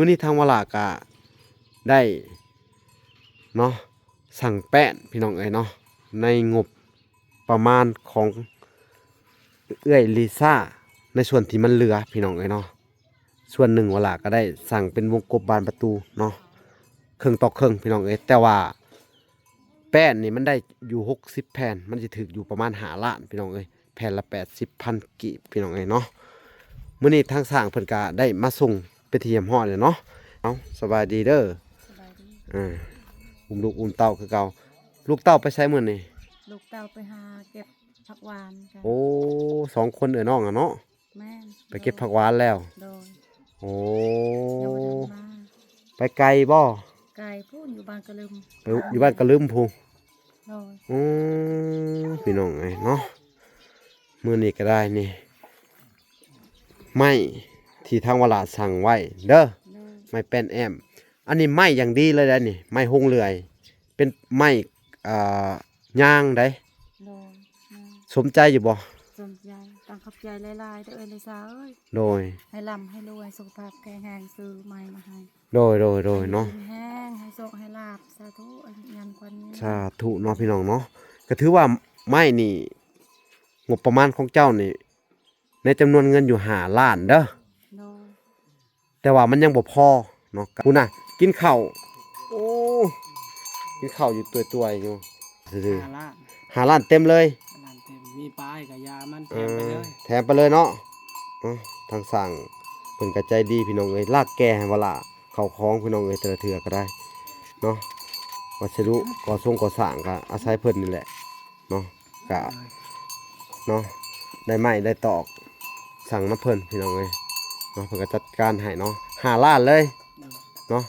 มื้อนี้ทางวลากะได้เนาะสั่งแป้นพี่น้องเอ้ยเนาะในงบประมาณของเอื้อยลิซ่าในส่วนที่มันเหลือพี่น้องเอ้ยเนาะส่วนหนึ่งวลาก็ได้สั่งเป็นวงกบบานประตูเนาะครึ่งต่อครึ่งพี่น้องเอ้ยแต่ว่าแป้นนี่มันได้อยู่60แผ่นมันจะถึกอยู่ประมาณ5 ล้านพี่น้องเอ้ยแผ่นละ80,000กีบพี่น้องเอ้ยเนาะมื้อนี้ทางสร้างเพิ่นก็ได้มาส่งไปที่เยี่ยมฮอดเลยเนาะเอาสบายดีเด้อสบายดีอ่าอุ้มลูกอุ้มเต้าคือเก่าลูกเต้าไปใช้มื้อนี่ลูกเต่าไปหาเก็บผักหวานกันโอ้2 คนน้องอะเนาะแม่นไปเก็บผักหวานแล้วโดยโอ้เยาวทันมาไปไกลบ่ไก่พูนอยู่บางกะลึมไปอยู่บ้านกะลืมพูโดยพี่น้องไงเนาะมื้อนี้ก็ได้นี่ไม้ที่ทางวลาสั่งไว้เด้อโดยไม้แป้นแอมอันนี้ไม้อย่างดีเลยได้นี่ไม้ฮงเลื่อยเป็นไม้อ่ย่างได้โดยแม่สมใจอยู่บ่สนใจตั้งขับใจหลายๆเด้อเลยสาวเอ้ยโดยให้ลำให้รวยสุขภาพแข็งแรงซื้อใหม่มาให้โดยเนาะกินแห้งให้โชคให้ลาบสาธุอันยันควันนี้สาธุเนาะพี่น้องเนาะก็ถือว่าไม้นี่งบประมาณของเจ้านี่ในจำนวนเงินอยู่5 ล้านเด้อโดยแต่ว่ามันยังบ่พอเนาะคุณน่ะกินข้าวโอ้กินข้าวอยู่ตัวๆอยู่ซื่อ5 ล้าน ๆ5 ล้านเต็มเลย 5 ล้านเต็มมีปลายกับยามันแถมไปเลย แถมไปเลยเนาะทางสั่งเพิ่นก็ใจดีพี่น้องเอ้ยลากแก่ให้เวลาเข้าคล้องพี่น้องเอ้ยแต่ละเทื่อก็ได้เนาะวัสดุก่อสร้างก็อาศัยเพิ่นนี่แหละเนาะก็เนาะได้ไม้ได้ตอกสั่งน้ำเพิ่นพี่น้องเอ้ยเนาะเพิ่นก็จัดการให้เนาะ5 ล้านเลยเนาะ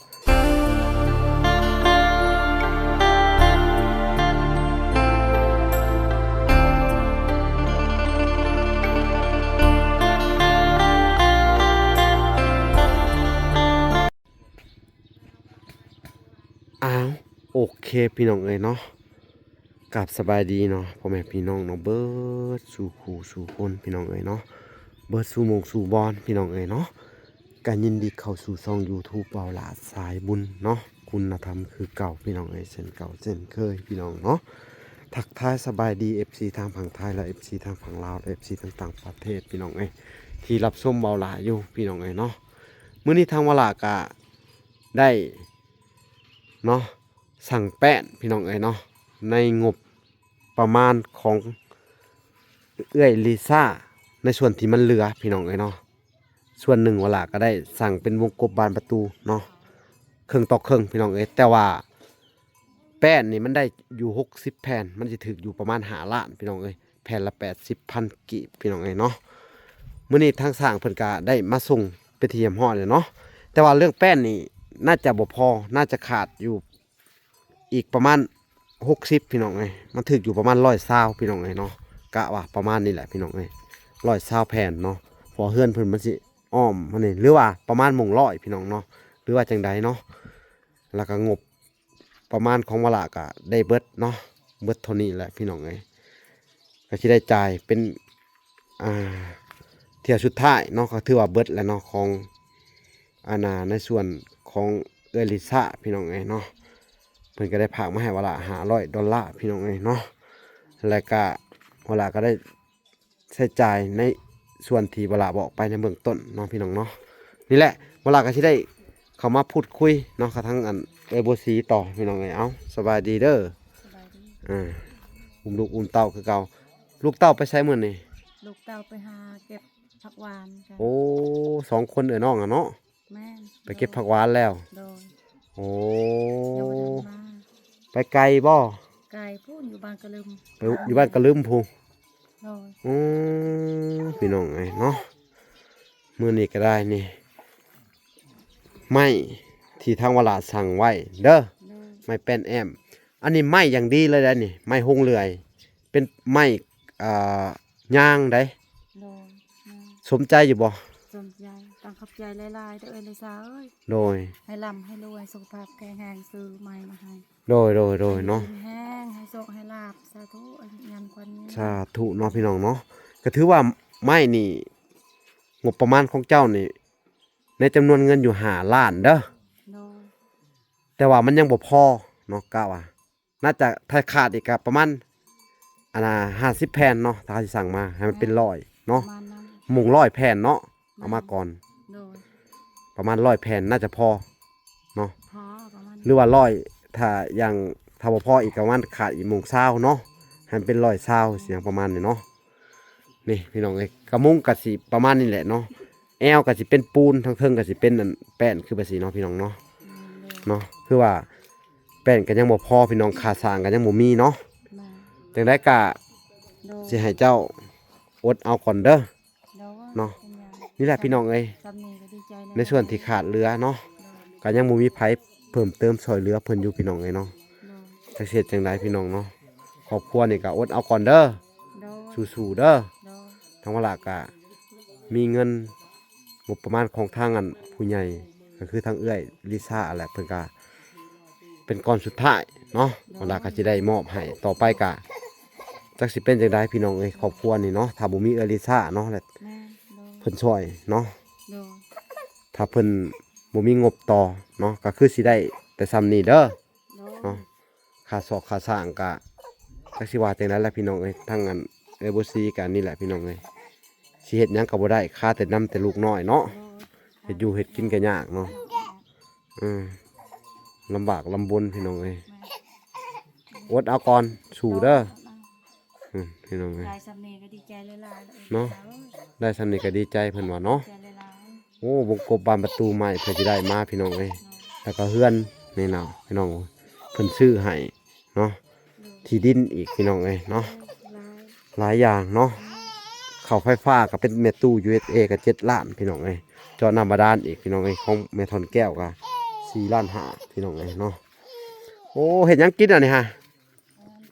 อ้าวโอเคพี่น้องเอ้ยเนาะกับสบายดีเนาะพ่อแม่พี่น้องเนาะเบิดสู่คู่สู่คนพี่น้องเอ้ยเนาะเบิดสู่หมงสู่บอนพี่น้องเอ้ยเนาะการยินดีเข้าสู่ช่อง YouTube เบาหลาสายบุญเนาะคุณธรรมคือเก่าพี่น้องเอ้ยเช่นเก่าเช่นเคยพี่น้องเนาะทักทายสบายดี FC ทางฝั่งไทยและ FC ทางฝั่งลาวและ FC ทางต่างประเทศพี่น้องเอ้ยที่รับชมเบาหลาอยู่พี่น้องเอ้ยเนาะมื้อนี้ทางเบาหลาก็ได้เนาะสั่งแป้นพี่น้องเอ้ยเนาะในงบประมาณของเอื้อยลิซ่าในส่วนที่มันเหลือพี่น้องเอ้ยเนาะส่วนหนึ่งเวลาก็ได้สั่งเป็นวงกบบานประตูเนาะครึ่งต่อครึ่งพี่น้องเอ้ยแต่ว่าแป้นนี่มันได้อยู่60แผ่นมันจะถึกอยู่ประมาณ5 ล้านพี่น้องเอ้ยแผ่นละ80,000กีบพี่น้องเอ้ยเนาะมื้อนี้ทางสร้างเพิ่นก็ได้มาส่งไปที่เยี่ยมฮอดเลยเนาะแต่ว่าเรื่องแป้นนี่น่าจะบ่พอน่าจะขาดอยู่อีกประมาณ60พี่น้องเอ้ยมันถึกอยู่ประมาณ120พี่น้องเอ้ยเนาะกะว่าประมาณนี้แหละพี่น้องเอ้ย120แผ่นเนาะพอเฮือนเพิ่นมันสิอ้อมมันนี่หรือว่าประมาณ100พี่น้องเนาะหรือว่าจังใดเนาะแล้วก็งบประมาณของวลาก็ได้เบิดเนาะเบิดเท่านี้แหละพี่น้องเอ้ยก็สิได้จ่ายเป็นอ่าเที่ยวสุดท้ายเนาะก็ถือว่าเบิดแล้วเนาะของในส่วนของเอลิซ่าพี่น้องเอ้ยเนาะเพิ่นก็ได้ฝากมาให้วลา$500พี่น้องเอ้ยเนาะแล้วก็วลาก็ได้ใช้จ่ายในส่วนที่วลาบอกไปในเบื้องต้นเนาะพี่น้องเนาะนี่แหละวลาก็สิได้เข้ามาพูดคุยเนาะกับทั้งบัวสีต่อพี่น้องเอ้ยเอ้าสบายดีเด้อสบายดีอุ้มลูกอุ้มเต้าคือเก่าลูกเต้าไปใช้มื้อนี่ลูกเต่าไปหาเก็บผักหวานกันโอ้2 คนน้องอะเนาะแม่นไปเก็บผักหวานแล้วโดยโอ้เยาวทันมาไปไกลบ่ไก่พูนอยู่บางกะลึมไปอยู่บ้านกะลืมพูโดยพี่น้องไงเนาะมื้อนี้ก็ได้นี่ไม้ที่ทางวลาสั่งไว้เด้อโดยไม้แป้นแอมอันนี้ไม้อย่างดีเลยได้นี่ไม้ฮงเลื่อยเป็นไม้อ่าย่างได้โดยแม่ สมใจอยู่บ่สนใจตั้งขับใจหลายๆเด้อเลยสาวเอ้ยโดยให้ลำให้รวยสุขภาพแข็งแรงซื้อใหม่มาให้โดยเนาะกินแห้งให้โชคให้ลาบสาธุอันยันควันนี้สาธุเนาะพี่น้องเนาะก็ถือว่าไม้นี่งบประมาณของเจ้านี่ใน ในจำนวนเงินอยู่5ล้านเด้อ โดย แต่ว่ามันยังบ่พอเนาะกะว่าน่าจะถ้าขาดอีกก็ประมาณอันน่ะ50แผ่นเนาะถ้าสิสั่งมาให้มันเป็น100 ป เนาะ ระมาณนั้น มุง100แผ่นเนาะเอามาก่อน โดย ประมาณ100แผ่นน่าจะพอเนาะ พอประมาณ หรือว่า100ถ้าบ่พออีกก็ประมาณขาดอีกมุง20เนาะให้มันเป็น120เสียงประมาณนี้เนาะนี่พี่น้องเอ้ยกระมุงก็สิประมาณนี้แหละเนาะแอวก็สิเป็นปูนทั้งเทิงก็สิเป็นอันแป้นคือแบบนี้เนาะพี่น้องเนาะ โดย เนาะคือว่าแป้นก็ยังบ่พอพี่น้องค่าสร้างก็ยังบ่มีเนาะ แม่ จังได้กะ โดย สิให้เจ้าอดเอาก่อนเด้อ โดย เนาะ ป็หยัง นี่แหละพี่น้องเอ้ย สำนีก็ดีใจเลย ในส่วนที่ขาดเหลือเนาะ โดย ก็ยังบ่มีไผเพิ่มเติมช่วยเหลือเพิ่นอยู่พี่น้องเอ้ยเนาะ โดย จักเฮ็ดจังไดพี่น้องเนาะครอบครัวนี่ก็อดเอาก่อนเด้อ โดย สู้ๆเด้อ โดย ทางว่าล่ะก็มีเงินงบประมาณของทางอันผู้ใหญ่ก็คือทางเอื้อยลิซ่าแหละเพิ่นก็เป็นก้อนสุดท้ายเนาะว่าล่ะก็สิได้มอบให้ต่อไปก็จักสิเป็นจังไดพี่น้องเอ้ยครอบครัวนี่เนาะถ้าบ่มีเอื้อยลิซ่าเนาะและ แม่โดย เพิ่นช่วยเนาะ โดย ถ้าเพิ่นบ่มีงบต่อเนาะก็คือสิได้แต่ซ้ำนี้เด้อ โดย เนาะค่าซอกค่าสร้างก็จักสิว่าจังได๋ล่ะพี่น้องเอ้ยทั้งอันบ่ซีกันนี่แหละพี่น้องเอ้ยสิเฮ็ดหยังก็บ่ได้ค่าแต่นำแต่ลูกน้อยเนาะ โดย เฮ็ดอยู่เฮ็ดกินก็ยากเนาะลำบากลำบนพี่น้องเอ้ยอดเอาก่อนสู้เด้อพี่น้องเอ้ย ยายสำนีก็ดีใจเลยล่ะ เนาะ ได้สำนี้ก็ดีใจเพิ่นว่าเนาะ ใจเลยล่ะ โอ้วงกบบานประตูใหม่เพิ่นสิได้มาพี่น้องเอ้ยแล้วก็เฮือนนี่เนาะพี่น้องเพิ่นซื้อให้เนาะที่ดินอีกพี่น้องเอ้ยเนาะ ลายหลายอย่างเนาะเข้าไฟฟ้าก็เป็นแม่ตู้ USA ก็7ล้านพี่น้องเอ้ยเจาะน้ำบาดาลอีกพี่น้องเอ้ยของแม่ทอนแก้วก็4ล้านห้าพี่น้องเอ้ยเนาะโอ้เฮ็ดหยังกินอ่ะนี่ฮะ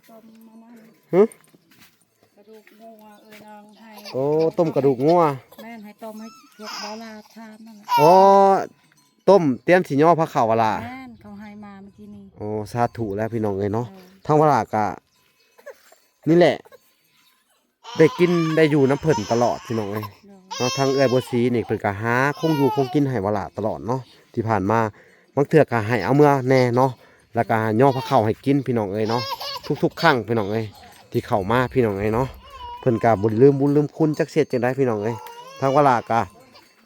ต้มมานั่น หึ กระดูกงัวน้องให้ โอ้ต้มกระดูกงัว แม่นให้ต้มให้พวกบอลาทานนั่นแหละ โอ้ต้มเตรียมสิย่อพระเขาวะล่ะ แม่นเขาให้มาเมื่อกี้นี้ โอ้สาธุแล้วพี่น้องเอ้ยเนาะ เออ ทั้งวลากะนี่แหละ ได้กินได้อยู่น้ำเพิ่นตลอดพี่น้องเอ้ย เดี๋ยว เนาะทางเอ้ยบ่สีนี่เพิ่นก็หาคงอยู่คงกินให้วลาตลอดเนาะที่ผ่านมาบางเทื่อก็ให้เอาเมื่อแน่เนาะแล้วก็ย่อพระเข้าให้กินพี่น้องเอ้ยเนาะทุกๆครั้งพี่น้องเอ้ยที่เข้ามาพี่น้องเอ้ยเนาะเพิ่นก็บ่ลืมบุญลืมคุณจักเสียจังได๋พี่น้องเอ้ยทางวลากะ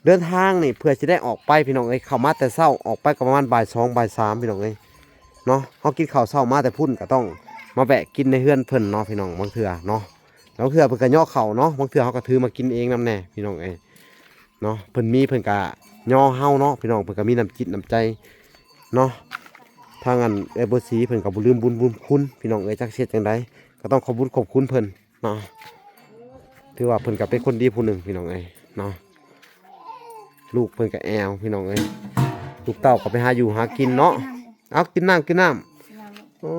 เดินทางนี่เพื่อสิได้ออกไปพี่น้องเอ้ยเข้ามาแต่เช้าออกไปก็ประมาณบ่าย2บ่าย3พี่น้องเอ้ยเนาะเฮากินข้าวเช้ามาแต่พุ่นก็ต้องมาแวะกินในเฮือนเพิ่นเนาะพี่น้องบางเทื่อเนาะแล้วเทื่อเพิ่นก็ย่อเข่าเนาะบางเทื่อเฮาก็ถือมากินเองนำแน่พี่น้องเอ้ยเนาะเพิ่นมีเพิ่นก็ย่อเฮาเนาะพี่น้องเพิ่นก็มีน้ำจิตน้ำใจเนาะทางอันเอ้ยบ่สีเพิ่นก็บ่ลืมบุญคุณพี่น้องเอ้ยจักเฮ็ดจังไดก็ต้องขอบคุณเพิ่นเนาะถือว่าเพิ่นก็เป็นคนดีผู้หนึ่งพี่น้องเอ้ยเนาะลูกเพิ่นก็แอวพี่น้องเอ้ยลูกเต้าก็ไปหาอยู่หากินเนาะเอากินน้ำโอ้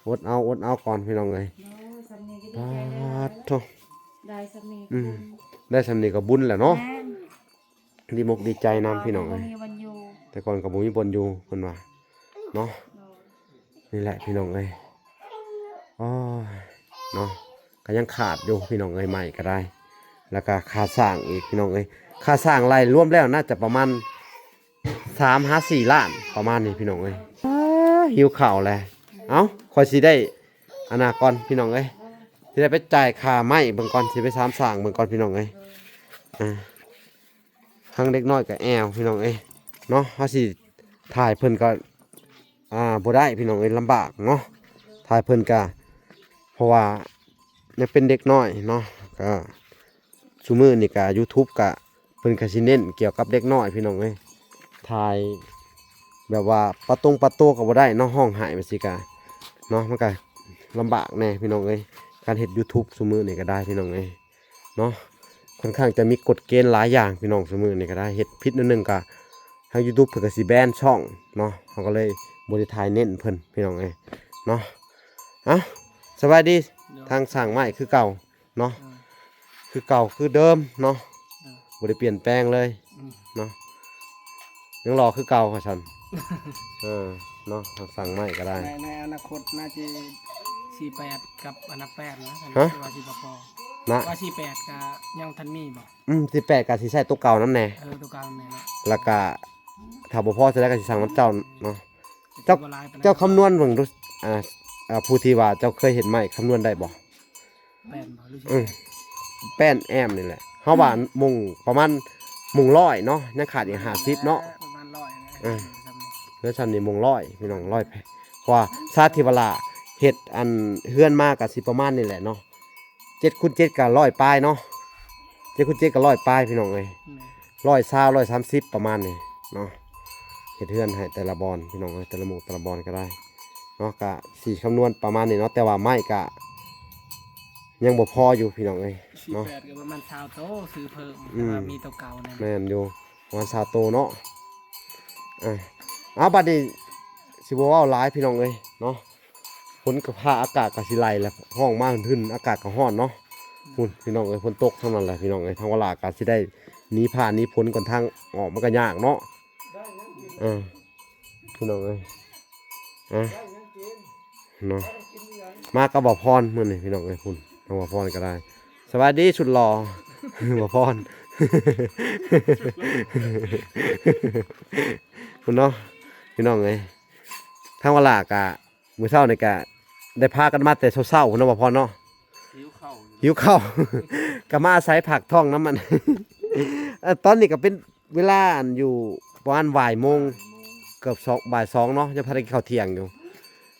อดเอาก่อนพี่น้องเอ้ย สำนีก็ดี ปา ใจเลยล่ะ ดโถ ได้สำนี ได้สำนีกับบุญแหละเนาะ แม่น ดีมกดีใจนำพี่น้องเอ้ย มีวันอยู่ แต่ก่อนกับบุมีบนอยู่เพิ่นว่าเนาะนี่แหละพี่น้องเอ้ยโอ้ยเนาะก็ยังขาดอยู่พี่น้องเอ้ยใหม่ก็ได้ แล้วก็ค่าสร้างอีกพี่น้องเอ้ยค่าสร้างรายรวมแล้วน่าจะประมาณ3-4 ล้านประมาณนี้พี่น้องเอ้ยหิวข้าวแล้วเอ้าคอยสิได้อนาคตพี่น้องเอ้ยสิได้ไปจ่ายค่าไม้เบิ่งก่อนสิไปสร้างเบิ่งก่อนพี่น้องเอ้ยทั้งเด็กน้อยกับแอวพี่น้องเอ้ยเนาะเฮาสิถ่ายเพิ่นก็บ่ได้พี่น้องเอ้ยลำบากเนาะถ่ายเพิ่นก็เพราะว่ายังเป็นเด็กน้อยเนาะก็ซุมื้อนี่ก็ YouTube ก็เพิ่นก็สิเน้นเกี่ยวกับเด็กน้อยพี่น้องเอ้ยถ่ายแบบว่าประตูก็บ่ได้เนาะห้องหายไปสิกะเนาะมันก็ลำบากแน่พี่น้องเอ้ยการเฮ็ด YouTube ซุมื้อนี่ก็ได้พี่น้องเอ้ยเนาะค่อนข้างจะมีกฎเกณฑ์หลายอย่างพี่น้องซุมื้อนี่ก็ได้เฮ็ดผิดนิดนึงก็ทาง YouTube เพิ่นก็สิแบนช่องเนาะเฮาก็เลยบ่ได้ถ่ายเน้นเพิ่นพี่น้องเอ้ยเนาะสบายดีทางสร้างไม้คือเก่าเนาะคือเก่าคือเดิมเนาะบ่ได้เปลี่ยนแปลงเลยเนาะยังรอคือเก่าค่ะฉัน เนาะทางสร้างไม้ก็ได้ ในอนาคตน่าจะ48กับอันดับ8นะ ฮะ ว่าสิบ่พอ นะ ว่า48ก็ยังทันมีบ่ 18ก็สิใช้ตัวเก่านํแน่ ตัวกลางแม่เนาะ แล้วก็ถ้าบ่พอจะได้ก็สิสั่งน้ำเจ้าเนาะ เจ้าบ่หลายปานใด เจ้าคำนวณเบิ่งดูผู้ที่ว่าเจ้าเคยเห็นไหมคำนวณได้บ่ แม่นบ่หรือสิ อืมแป้นแอมนี่แหละเฮาว่ามุงประมาณมุง100เนาะยังขาดอีก50เนาะ ประมาณ100นะ อืม ซ้ำนี่ เฮือนซั่นนี่มุง100พี่น้อง100แพเพราะว่าชาติเวลาเฮ็ดอันเฮือนมาก็สิประมาณนี่แหละเนาะ7คูณ7ก็100ปลายเนาะ7คูณ7ก็100ปลายพี่น้องเอ้ย แม่ 120 130ประมาณนี้เนาะเฮ็ดเฮือนให้แต่ละบอนพี่น้องเอ้ยแต่ละหมู่แต่ละบอนก็ได้เนาะก็สิคำนวณประมาณนี้เนาะแต่ว่าไม้ก็ยังบ่พออยู่พี่น้องเอ้ยเนาะ 48ก็ประมาณ20โตซื้อเพิ่ม อืม แต่ว่ามีตัวเก่าแน่ แม่นอยู่ประมาณ20โตเนาะบัดนี้สิบ่เว้าหลายพี่น้องเอ้ยเนาะฝนก็พาอากาศก็สิไหลแล้วห้องมาขึ้นอากาศก็ร้อนเนาะพุ่นพี่น้องเอ้ยฝนตกเท่านั้นแหละพี่น้องเอ้ยทางเวลาก็สิได้หนีผ่านหนีพ้นก่อนทางออกมันก็ยากเนาะพี่น้องเอ้ยเนาะมากับบ่พรมื้อนี้พี่น้องเอ้ยพุ่นทางบ่พรก็ได้สวัสดีสุดหล่อ บ่พร คุณเนาะพี่น้องเอ้ยทางเวลากะมื้อเช้านี่กะได้พากันมาแต่เช้าๆคุณเนาะบ่พรเนาะ หิวข้าว หิวข้าว ก็มาอาศัยผักท้องน้ำมัน ตอนนี้ก็เป็นเวลาอันอยู่ประมาณบ่ายโมงเกือบบ่าย2เนาะยังพาได้กินข้าวเที่ยงอยู่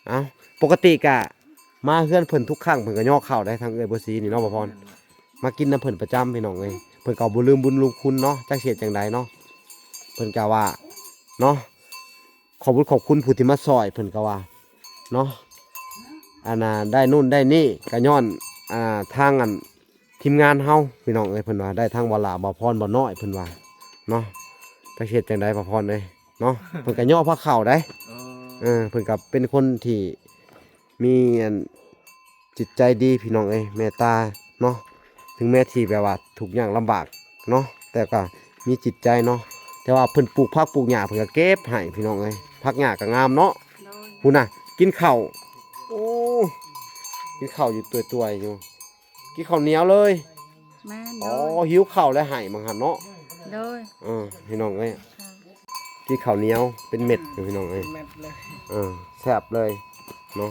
เอ้าปกติกะมาเฮือนเพิ่นทุกครั้งเพิ่นก็ย่อข้าวได้ทางเอ้ยบ่สีนี่เนาะบ่พรมากินน้ำเพิ่นประจำพี่น้องเอ้ยเพิ่นก็บ่ลืมบุญคุณเนาะจักเสียจังใดเนาะเพิ่นก็ว่าเนาะขอบคุณผู้ที่มาซอยเพิ่นก็ว่าเนาะอันน่ะได้นู่นได้นี่ก็ย้อนทางอันทีมงานเฮาพี่น้องเอ้ยเพิ่นว่าได้ทางบ่ลาบ่พรบ่น้อยเพิ่นว่าเนาะจักเสียจังใดบ่พรเอ้ยเนาะเพิ่นก็ย่อพระเข้าได้เพิ่นก็เป็นคนที่มีอันจิตใจดีพี่น้องเอ้ยเมตตาเนาะถึงแม้ที่แบบว่าทุกอย่างลำบากเนาะแต่ก็มีจิตใจเนาะแต่ว่าเพิ่นปลูกผักปลูกหญ้าเพิ่นก็เก็บให้พี่น้องเอ้ยผักหญ้าก็งามเนาะ โดย พุ่นน่ะกินข้าวโอ้กินข้าวอยู่ตัวๆอยู่กินข้าวเหนียวเลย แม่น อ๋ โด อย หิวข้าวแล้วให้มังหั่นเนาะ โดย พี่น้องเอ้ย ค่ะ กินข้าวเหนียวเป็นเม็ดอยู่พี่น้องเอ้ย แม่นเลย แซ่บเลยเนาะ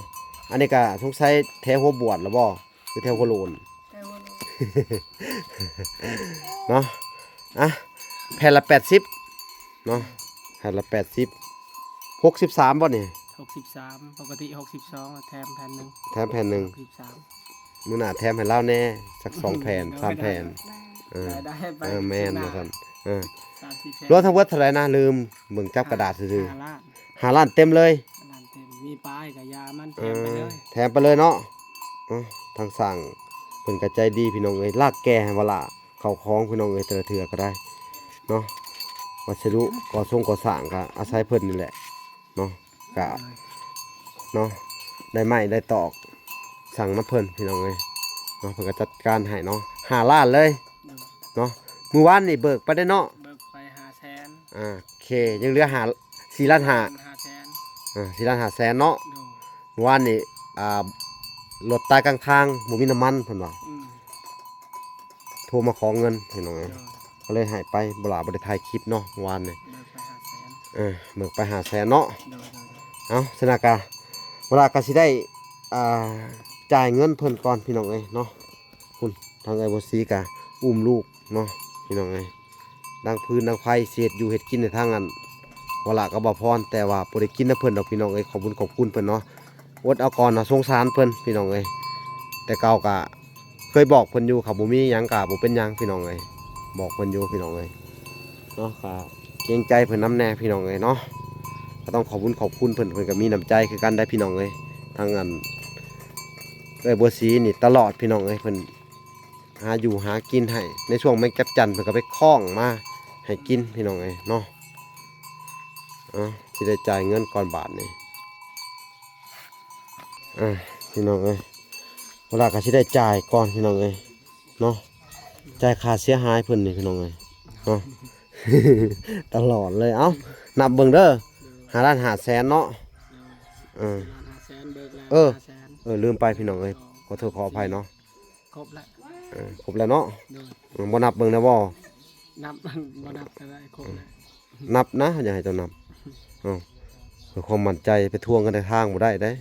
อันนี้ก็สงสัยแถวหัวบวชแล้วบ่คือแถวหัวโลน แต่ว่าโดย เนาะแผ่นละ80เนาะแผ่นละ80 63บ่นี่ 63ปกติ62แถมแผ่นหนึง แถมแผ่นหนึง 63 มื้อหน้าแถมให้เราแน่สัก2แผ่น3แผ่น ได้ ได้ไป แม่นว่าซั่น 30แผ่น รวมทั้งเบิดเท่าไหร่นะลืมเบิ่งจับกระดาษซื่อ 5ล้าน ๆ5ล้านเต็มเลย ล้านเต็มมีป้ายกับยามันแถ เอ มไป อ เลย แถมไปเลยเนาะทางสั่งเพิ่นก็ใจดีพี่น้องเอ้ยลากแก่ให้เวลาเข้าของพี่น้องเอ้ยแต่ละเทื่อก็ได้เนาะวัสดุก่อสร้างก็อาศัยเพิ่นนี่แหละเนาะก็เนาะได้ไม้ได้ตอกสั่งน้ำเพิ่นพี่น้องเอ้ยเนาะเพิ่นก็จัดการให้เนาะ5ล้านเลยเนาะมื้อวานนี่เบิกไปได้เนาะ เบิกไป500,000 โอเคยังเหลือ4ล้าน5 500,000 4ล้าน5แสนเนาะ ดู เมื่อวานนี่รถตายกลางทางบ่มีน้ำมันเพิ่นว่า อืม โทรมาขอเงินพี่น้องเอ้ย ดู ก็เลยให้ไปบ่ล่ะบ่ได้ถ่ายคลิปเนาะเมื่อวานนี่ เบิกไป500,000 เบิกไป5แสนเนาะ ดู เอาสนากาเวลาก็สิได้จ่ายเงินเพิ่นก่อนพี่น้องเอ้ยเนาะคุณทางไอ้บ่ซีก็อุ้มลูกเนาะพี่น้องเอ้ยดังพื้นดังไฟเศษอยู่เฮ็ดกินในทางนั้นเวลาก็บ่พรแต่ว่าบ่ได้กินนะเพิ่นดอกพี่น้องเอ้ยขอบคุณเพิ่นเนาะอดเอาก่อนนะสงสารเพิ่นพี่น้องเอ้ยแต่เก่าก็เคยบอกเพิ่นอยู่ครับบ่มีหยังก็บ่เป็นหยังพี่น้องเอ้ยบอกเพิ่นอยู่พี่น้องเอ้ยเนาะก็เกรงใจเพิ่นนำแน่พี่น้องเอ้ยเนาะก็ต้องขอบคุณเพิ่นก็มีน้ำใจคือกันได้พี่น้องเอ้ยทางอันบัวสีนี่ตลอดพี่น้องเอ้ยเพิ่นหาอยู่หากินให้ในช่วงแมงจับจันเพิ่นก็ไปคล้องมาให้กินพี่น้องเอ้ยเนาะสิได้จ่ายเงินก่อนบาทนี่พี่น้องเอ้ยเวลาก็สิได้จ่ายก่อนพี่น้องเอ้ยเนาะจ่ายค่าเสียหายเพิ่นนี่พี่น้องเอ้ยเนาะ ตลอดเลยเอ้านับเบิ่งเด้อ5ล้าน5แสนเนาะ500,000เบิกแล้ว เออ 500,000 ลืมไปพี่น้องเอ้ยขอโทษขออภัยเนาะ ครบแล้ว ครบแล้วเนาะ โดย บ่นับเบิ่งนะบ่ นับบ่นับก็ได้ครบเลย นับนะอย่าให้เจ้านับเอ้าเพื่อความมั่นใจไปทวงกันในทางบ่ได้เด้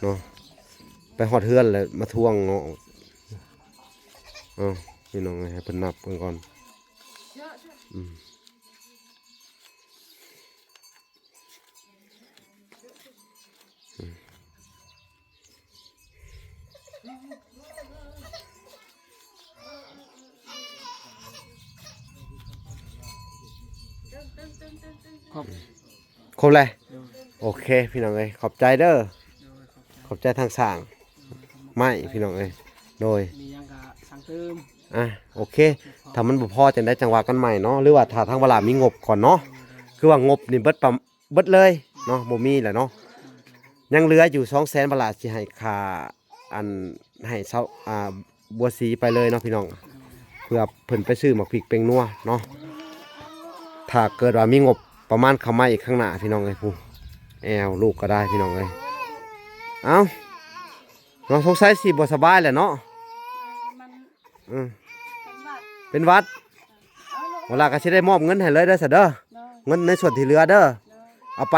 เนาะไปฮอดเฮือนแล้วมาทวงเนาะพี่น้องให้เพิ่นนับเพิ่นก่อนครบ ครบเลย โดย โอเคพี่น้องเอ้ยขอบใจเด้อ โดยขอบใจทางสร้างไม่พี่น้องเอ้ยโดย มีหยังก็สั่งเติม โอเคถ้ามันบ่พอจังได้จังหวะกันใหม่เนาะหรือว่าถ้าทางเวลามีงบก่อนเนาะคือว่างบนี่เบิดเลยเนาะบ่มีแหละเนาะยังเหลืออยู่ 200,000 บาทสิให้ค่าอันให้เซาบัวสีไปเลยเนาะพี่น้องเพื่อเพิ่นไปซื้อหมักพริกเป่งนัวเนาะถ้าเกิดว่ามีงบประมาณเข้ามาอีกข้างหน้าพี่น้องเอ้ยผู้แอวลูกก็ได้พี่น้องเอ้ยเอ้าน้องสงสัยสิบ่สบายแหละเนาะ มัน อืม เป็นหวัด เป็นหวัดเวลาก็สิได้มอบเงินให้เลยเด้อซะเด้อ โดย เงินในส่วนที่เหลือเด้อ โดย เอาไป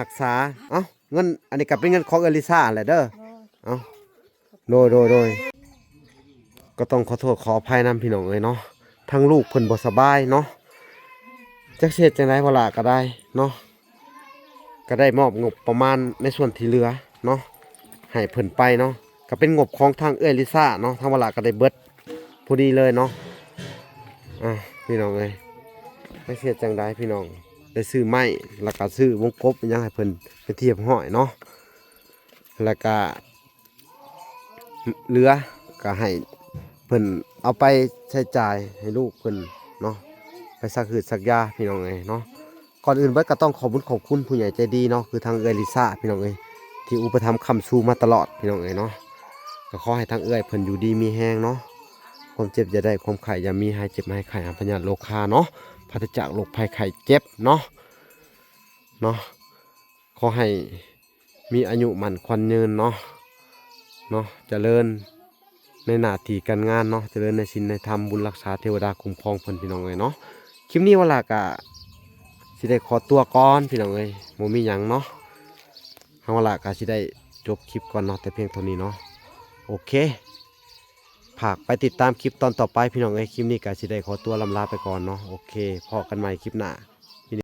รักษาเอ้าเงินอันนี้ก็เป็นเงินของเอลิซ่าแหละเด้อ โดย เอ้าโดยก็ต้องขอโทษขออภัยนำพี่น้องเอ้ยเนาะทั้งลูกเพิ่นบ่สบายเนาะจักเฮ็ดจังได๋บ่ล่ะก็ได้เนาะก็ได้มอบงบประมาณในส่วนที่เหลือเนาะให้เพิ่นไปเนาะก็เป็นงบของทางเอลิซ่าเนาะทางบ่ล่ะก็ได้เบิดพอดีเลยเนาะพี่น้องเอ้ยจักเฮ็ดจังได๋พี่น้องได้ซื้อไม้แล้วก็ซื้อวงกบอิหยังให้เพิ่นไปเทียบห้อยเนาะแล้วก็เหลือก็ให้เพิ่นเอาไปใช้จ่ายให้ลูกเพิ่นเนาะไปซักหืดซักยาพี่น้องเอ้ยเนาะก่อนอื่นเบิดก็ต้องขอบคุณผู้ใหญ่ใจดีเนาะคือทางเอื้อยลิซ่าพี่น้องเอ้ยที่อุปถัมภ์ค้ำชูมาตลอดพี่น้องเอ้ยเนาะก็ขอให้ทางเอื้อยเพิ่นอยู่ดีมีแฮงเนาะความเจ็บอย่าได้ความไข้อย่ามีหายเจ็บหายไข้หาพยาธิโรคาเนาะปราศจากโรคภัยไข้เจ็บเนาะขอให้มีอายุมั่นขวัญยืนเนาะเจริญในหน้าที่การงานเนาะเจริญในศีลในธรรมบุญรักษาเทวดาคุ้มครองเพิ่นพี่น้องเอ้ยเนาะคลิปนี้ว่าล่ะก็สิได้ขอตัวก่อนพี่น้องเอ้ยบ่มีหยังเนาะเฮาว่าล่ะก็สิได้จบคลิปก่อนเนาะแต่เพียงเท่านี้เนาะโอเคฝากไปติดตามคลิปตอนต่อไปพี่น้องเอ้ยคลิปนี้ก็สิได้ขอตัวลำลาไปก่อนเนาะโอเคพบกันใหม่คลิปหน้า